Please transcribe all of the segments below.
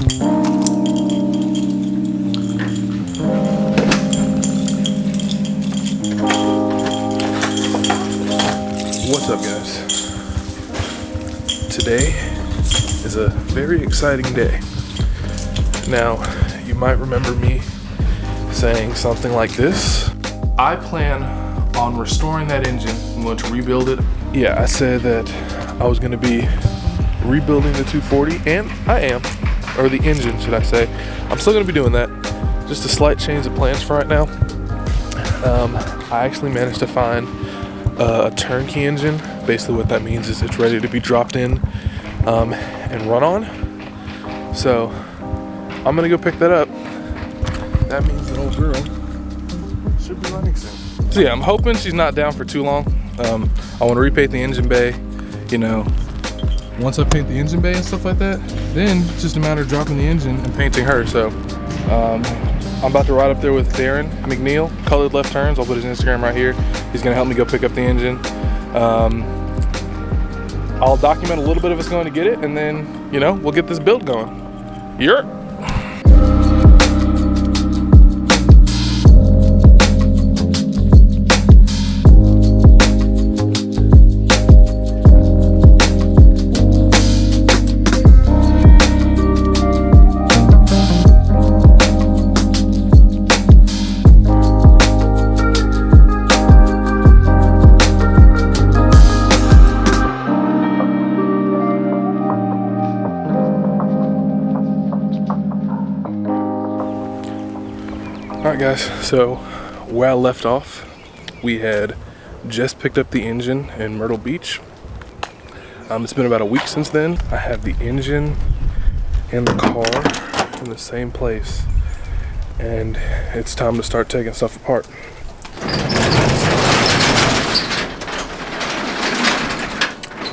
What's up, guys? Today is a very exciting day. Now, you might remember me saying something like this. I plan on restoring that engine. I'm going to rebuild it. Yeah, I said that I was going to be rebuilding the 240, and I am. Or the engine, should I say. I'm still going to be doing that. Just a slight change of plans for right now. I actually managed to find a turnkey engine. Basically what that means is it's ready to be dropped in and run on. So I'm gonna go pick that up. That means the old girl should be running soon. So yeah, I'm hoping she's not down for too long. I want to repaint the engine bay. You know, once I paint the engine bay and stuff like that, then it's just a matter of dropping the engine and painting her. So I'm about to ride up there with Darin Mcneal, Colored Left Turns. I'll put his Instagram right here. He's gonna help me go pick up the engine. I'll document a little bit of us going to get it, and then, you know, we'll get this build going. Yerp. Alright guys, so where I left off, we had just picked up the engine in Myrtle Beach. It's been about a week since then. I have the engine and the car in the same place, and it's time to start taking stuff apart.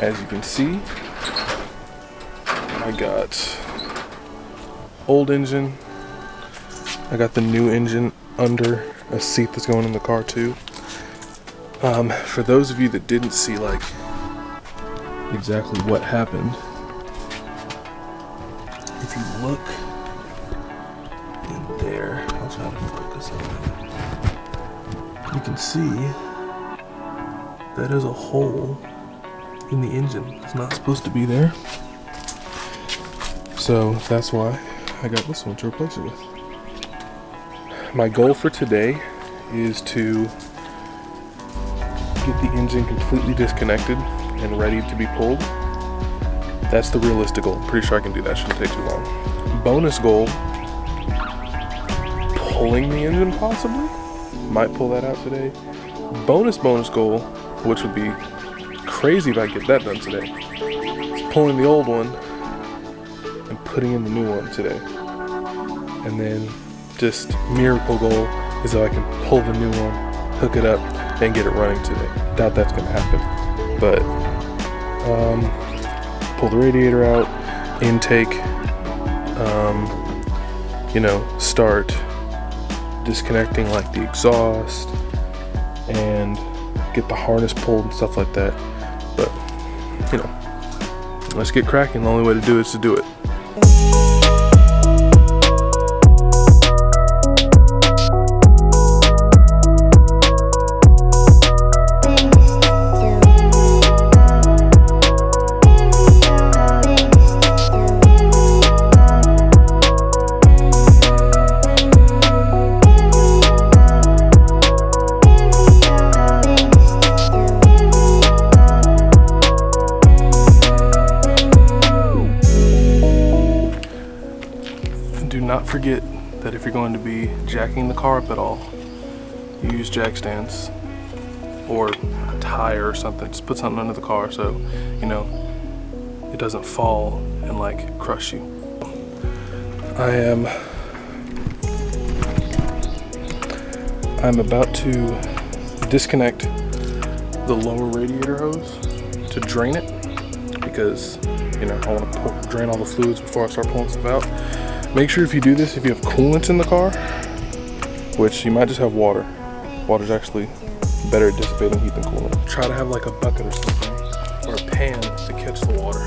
As you can see, I got old engine. I got the new engine under a seat that's going in the car too. For those of you that didn't see like exactly what happened, if you look in there, I'll try to focus on it. You can see that is a hole in the engine. It's not supposed to be there. So that's why I got this one to replace it with. My goal for today is to get the engine completely disconnected and ready to be pulled. That's the realistic goal. I'm pretty sure I can do that. Shouldn't take too long. Bonus goal, pulling the engine possibly. Might pull that out today. Bonus goal, which would be crazy if I get that done today, is pulling the old one and putting in the new one today. And then just miracle goal is that I can pull the new one, hook it up, and get it running today. Doubt that's gonna happen, but pull the radiator out, intake, you know, start disconnecting like the exhaust, and get the harness pulled and stuff like that. But you know, let's get cracking. The only way to do it is to do it. Do not forget that if you're going to be jacking the car up at all, you use jack stands or a tire or something. Just put something under the car so, you know, it doesn't fall and like crush you. I'm about to disconnect the lower radiator hose to drain it because, you know, I want to drain all the fluids before I start pulling stuff out. Make sure if you do this, if you have coolant in the car, which you might just have water. Water's actually better at dissipating heat than coolant. Try to have like a bucket or something, or a pan to catch the water,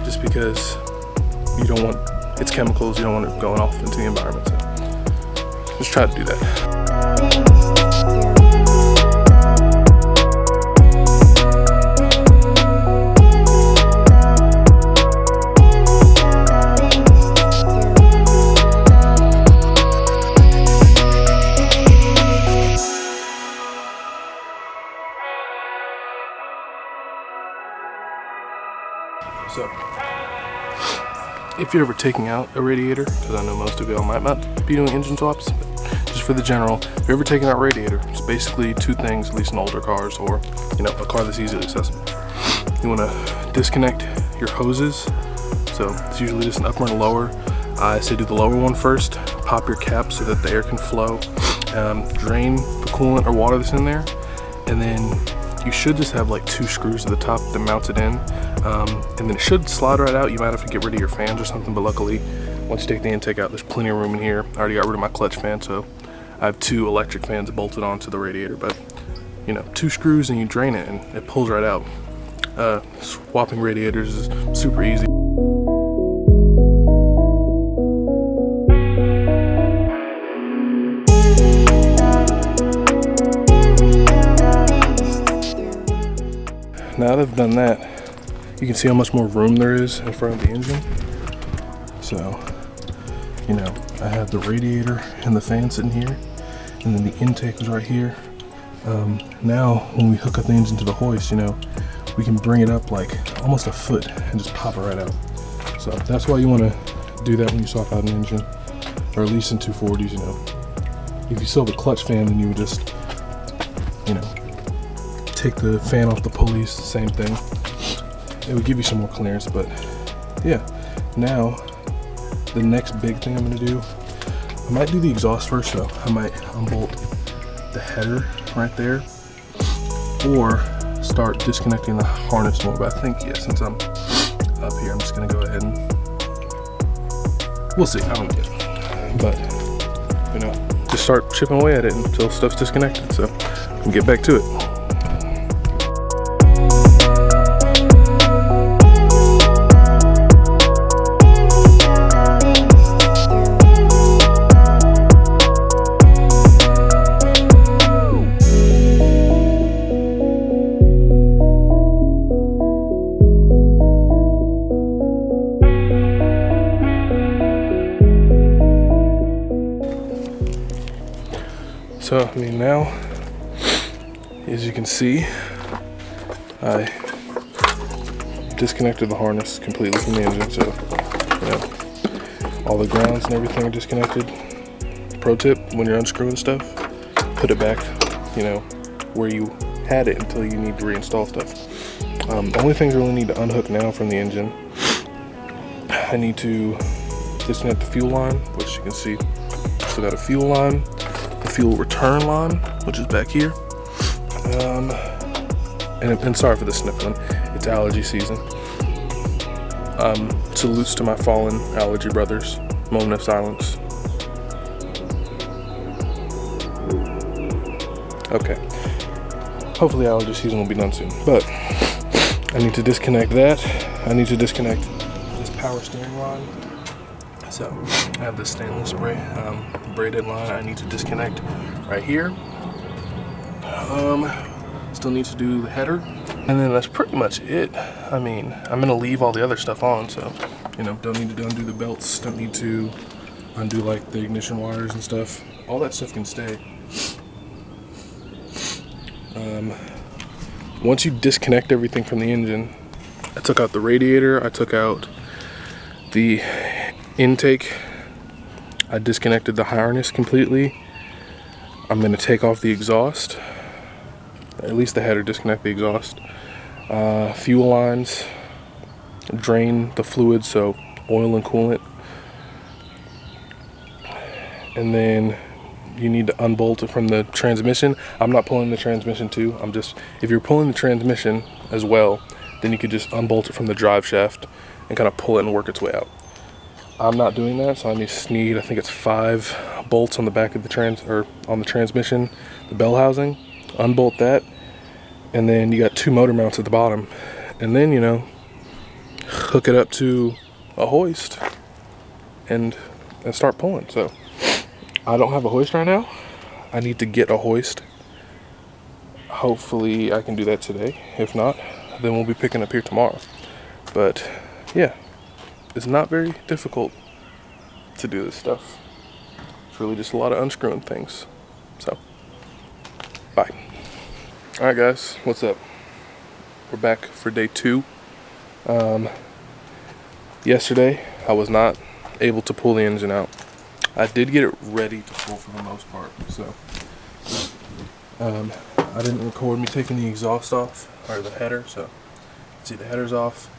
just because you don't want it's chemicals, you don't want it going off into the environment. So just try to do that. So, if you're ever taking out a radiator, because I know most of y'all might not be doing engine swaps, but just for the general, if you're ever taking out a radiator, it's basically two things, at least in older cars or, you know, a car that's easily accessible. You want to disconnect your hoses. So it's usually just an upper and a lower. I say do the lower one first, pop your cap so that the air can flow, drain the coolant or water that's in there, and then you should just have like 2 screws at the top that mount it in, and then it should slide right out. You might have to get rid of your fans or something, but luckily once you take the intake out, there's plenty of room in here. I already got rid of my clutch fan, so I have 2 electric fans bolted onto the radiator, but you know, 2 screws and you drain it and it pulls right out. Swapping radiators is super easy. Now that I've done that, you can see how much more room there is in front of the engine. So, you know, I have the radiator and the fan sitting here, and then the intake is right here. Now, when we hook up the engine to the hoist, you know, we can bring it up like almost a foot and just pop it right out. So that's why you want to do that when you swap out an engine, or at least in 240s, you know. If you still have a clutch fan, then you would just, you know, take the fan off the pulleys, same thing. It would give you some more clearance, but yeah. Now, the next big thing I'm gonna do, I might do the exhaust first, so I might unbolt the header right there, or start disconnecting the harness more. But I think, yeah, since I'm up here, I'm just gonna go ahead and, we'll see, I don't know yet. But, you know, just start chipping away at it until stuff's disconnected, so we can get back to it. So, I mean, now, as you can see, I disconnected the harness completely from the engine, so, you know, all the grounds and everything are disconnected. Pro tip, when you're unscrewing stuff, put it back, you know, where you had it until you need to reinstall stuff. The only things I really need to unhook now from the engine, I need to disconnect the fuel line, which you can see, still got a fuel line. The fuel return line, which is back here, and sorry for the sniffling, it's allergy season. Salutes to my fallen allergy brothers. Moment of silence. Okay, hopefully allergy season will be done soon, but I need to disconnect that. I need to disconnect this power steering line. So I have this stainless braided line I need to disconnect right here. Still need to do the header, and then that's pretty much it. I mean, I'm gonna leave all the other stuff on, so, you know, don't need to undo the belts, don't need to undo like the ignition wires and stuff. All that stuff can stay. Once you disconnect everything from the engine, I took out the radiator, I took out the intake, I disconnected the harness completely. I'm going to take off the exhaust, at least the header, disconnect the exhaust. Fuel lines, drain the fluid, so oil and coolant. And then you need to unbolt it from the transmission. I'm not pulling the transmission too. If you're pulling the transmission as well, then you could just unbolt it from the drive shaft and kind of pull it and work its way out. I'm not doing that, so I just need, I think it's 5 bolts on the back of the on the transmission, the bell housing. Unbolt that, and then you got 2 motor mounts at the bottom, and then, you know, hook it up to a hoist, and start pulling. So I don't have a hoist right now. I need to get a hoist. Hopefully I can do that today. If not, then we'll be picking up here tomorrow. But yeah, it's not very difficult to do this stuff. It's really just a lot of unscrewing things. So, bye. All right, guys, what's up? We're back for day 2. Yesterday, I was not able to pull the engine out. I did get it ready to pull for the most part, so I didn't record me taking the exhaust off, or the header, so see the header's off.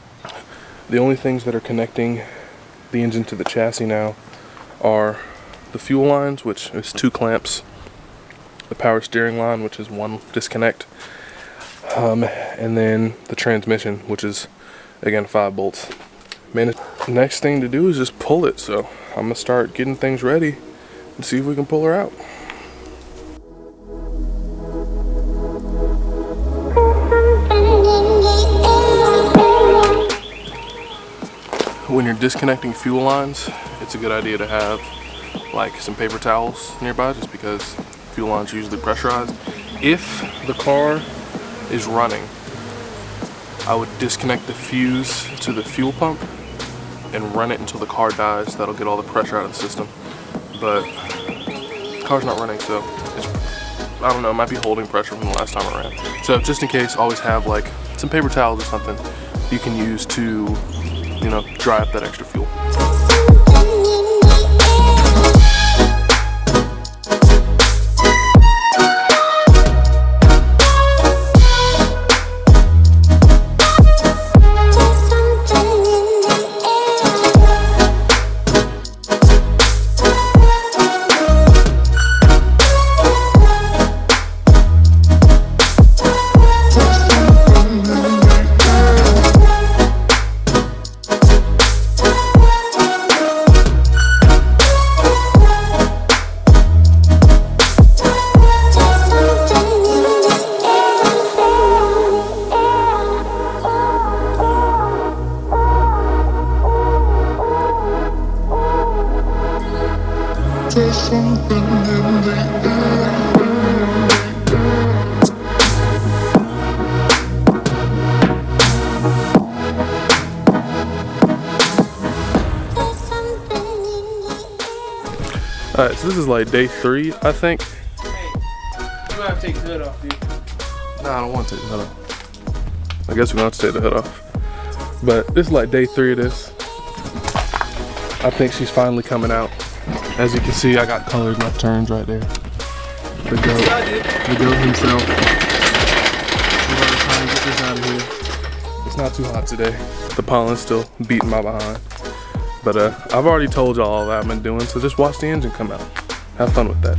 The only things that are connecting the engine to the chassis now are the fuel lines, which is 2 clamps, the power steering line, which is 1 disconnect, and then the transmission, which is again 5 bolts. Man, the next thing to do is just pull it, so I'm gonna start getting things ready and see if we can pull her out. When you're disconnecting fuel lines, it's a good idea to have like some paper towels nearby, just because fuel lines are usually pressurized. If the car is running, I would disconnect the fuse to the fuel pump and run it until the car dies. That'll get all the pressure out of the system. But the car's not running, so it's, I don't know, it might be holding pressure from the last time I ran. So just in case, always have like some paper towels or something you can use to, you know, dry up that extra fuel. There's something in the air. Alright, so this is like day 3, I think. Hey, you might have to take the hood off, dude. Nah, I don't want to take the hood off. I guess we're gonna have to take the hood off. But this is like day 3 of this. I think she's finally coming out. As you can see, I got colored left turns right there. The goat himself. We're gonna try and get this out of here. It's not too hot today. The pollen's still beating my behind. But I've already told y'all all that I've been doing, so just watch the engine come out. Have fun with that.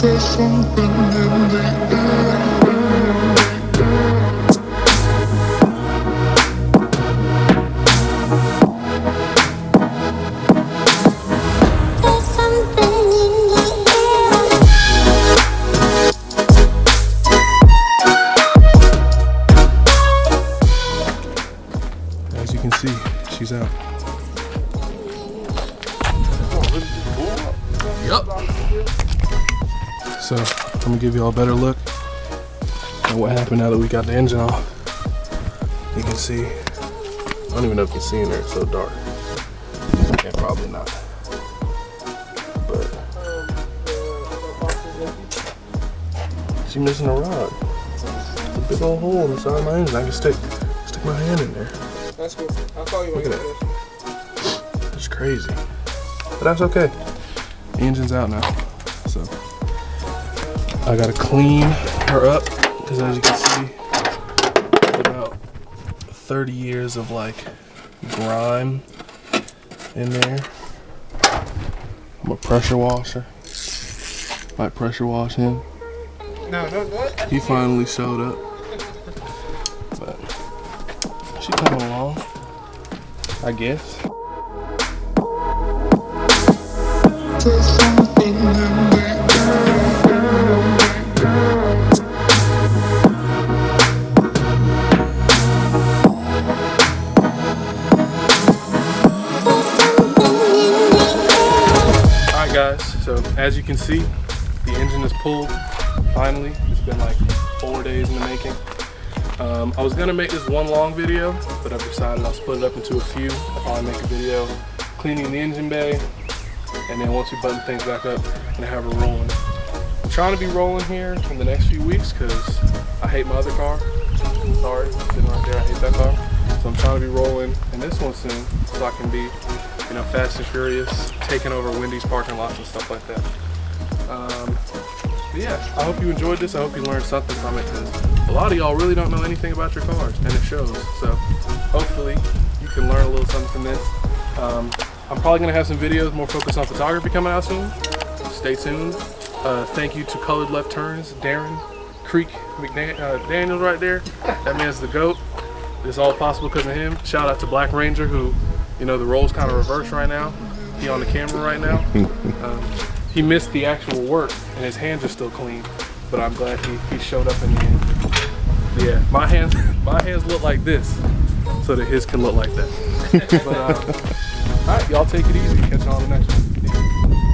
There's something in the air. As you can see, she's out. Yup. So I'm gonna give y'all a better look at what happened now that we got the engine off. You can see, I don't even know if you can see in there, it's so dark. Yeah, probably not. But she's missing a rod. It's a big old hole in the side of my engine. I can stick my hand in there. That's cool. I'll call you when Look you at get that. It's crazy. But that's okay. The engine's out now. So I gotta clean her up because as you can see, about 30 years of like grime in there. I'm gonna pressure wash her. Might pressure wash him. No, what? He finally showed up. But she coming along, I guess. There's something in the Alright guys, so as you can see, the engine is pulled finally. It's been like 4 days in the making. I was gonna make this one long video, but I've decided I'll split it up into a few. I'll probably make a video cleaning the engine bay, and then once we button things back up, I'm gonna have her rolling. I'm trying to be rolling here in the next few weeks because I hate my other car. Sorry, it's sitting right there, I hate that car. So I'm trying to be rolling in this one soon so I can be, you know, fast and furious, taking over Wendy's parking lots and stuff like that. But yeah, I hope you enjoyed this. I hope you learned something from it because a lot of y'all really don't know anything about your cars, and it shows. So hopefully you can learn a little something from this. I'm probably gonna have some videos more focused on photography coming out soon. Stay tuned. Thank you to Colored Left Turns, Darin Mcneal right there. That man's the GOAT. It's all possible because of him. Shout out to Black Ranger, who, you know, the role's kind of reversed right now. He on the camera right now. He missed the actual work, and his hands are still clean. But I'm glad he showed up in the end. Yeah, my hands look like this, so that his can look like that. But all right, y'all take it easy. Catch you on the next one. Peace.